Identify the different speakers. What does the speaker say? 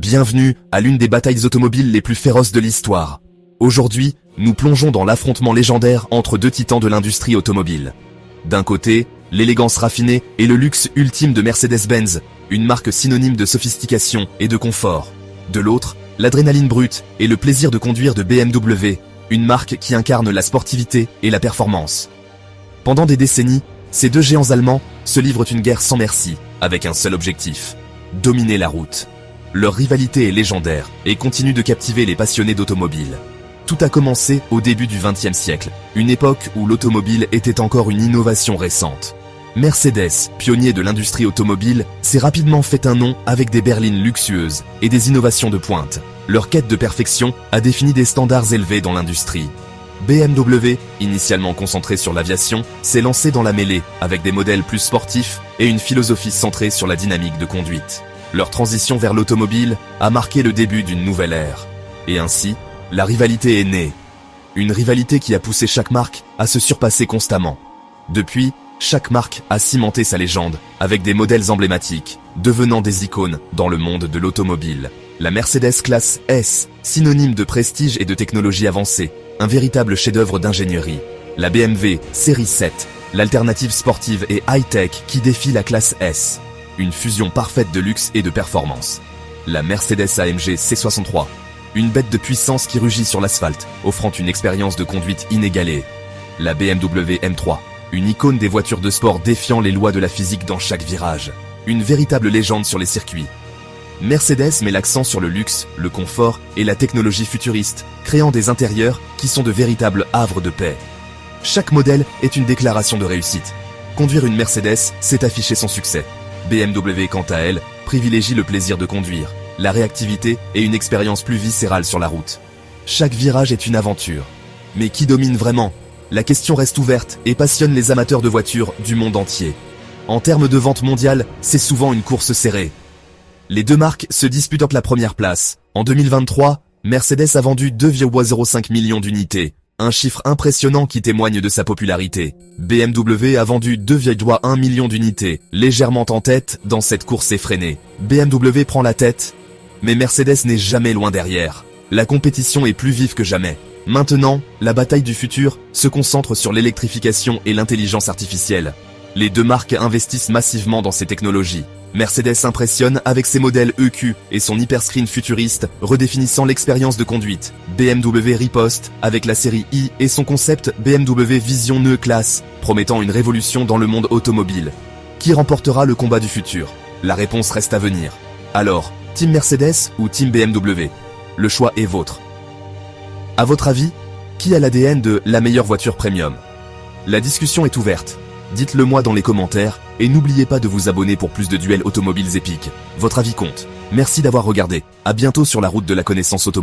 Speaker 1: Bienvenue à l'une des batailles automobiles les plus féroces de l'histoire. Aujourd'hui, nous plongeons dans l'affrontement légendaire entre deux titans de l'industrie automobile. D'un côté, l'élégance raffinée et le luxe ultime de Mercedes-Benz, une marque synonyme de sophistication et de confort. De l'autre, l'adrénaline brute et le plaisir de conduire de BMW, une marque qui incarne la sportivité et la performance. Pendant des décennies, ces deux géants allemands se livrent une guerre sans merci, avec un seul objectif: dominer la route. Leur rivalité est légendaire et continue de captiver les passionnés d'automobile. Tout a commencé au début du XXe siècle, une époque où l'automobile était encore une innovation récente. Mercedes, pionnier de l'industrie automobile, s'est rapidement fait un nom avec des berlines luxueuses et des innovations de pointe. Leur quête de perfection a défini des standards élevés dans l'industrie. BMW, initialement concentré sur l'aviation, s'est lancé dans la mêlée avec des modèles plus sportifs et une philosophie centrée sur la dynamique de conduite. Leur transition vers l'automobile a marqué le début d'une nouvelle ère. Et ainsi, la rivalité est née. Une rivalité qui a poussé chaque marque à se surpasser constamment. Depuis, chaque marque a cimenté sa légende avec des modèles emblématiques, devenant des icônes dans le monde de l'automobile. La Mercedes classe S, synonyme de prestige et de technologie avancée, un véritable chef-d'œuvre d'ingénierie. La BMW série 7, l'alternative sportive et high-tech qui défie la classe S. Une fusion parfaite de luxe et de performance. La Mercedes AMG C63, une bête de puissance qui rugit sur l'asphalte, offrant une expérience de conduite inégalée. La BMW M3, une icône des voitures de sport défiant les lois de la physique dans chaque virage. Une véritable légende sur les circuits. Mercedes met l'accent sur le luxe, le confort et la technologie futuriste, créant des intérieurs qui sont de véritables havres de paix. Chaque modèle est une déclaration de réussite. Conduire une Mercedes, c'est afficher son succès. BMW, quant à elle, privilégie le plaisir de conduire, la réactivité et une expérience plus viscérale sur la route. Chaque virage est une aventure. Mais qui domine vraiment? La question reste ouverte et passionne les amateurs de voitures du monde entier. En termes de vente mondiale, c'est souvent une course serrée. Les deux marques se disputent la première place. En 2023, Mercedes a vendu 2,05 millions d'unités. Un chiffre impressionnant qui témoigne de sa popularité. BMW a vendu 2,1 millions d'unités, légèrement en tête dans cette course effrénée. BMW prend la tête, mais Mercedes n'est jamais loin derrière. La compétition est plus vive que jamais. Maintenant, la bataille du futur se concentre sur l'électrification et l'intelligence artificielle. Les deux marques investissent massivement dans ces technologies. Mercedes impressionne avec ses modèles EQ et son hyperscreen futuriste, redéfinissant l'expérience de conduite. BMW riposte avec la série i et son concept BMW Vision E-Class, promettant une révolution dans le monde automobile. Qui remportera le combat du futur? La réponse reste à venir. Alors, Team Mercedes ou Team BMW? Le choix est vôtre. À votre avis, qui a l'ADN de la meilleure voiture premium? La discussion est ouverte. Dites-le moi dans les commentaires, et n'oubliez pas de vous abonner pour plus de duels automobiles épiques. Votre avis compte. Merci d'avoir regardé. À bientôt sur la route de la connaissance automobile.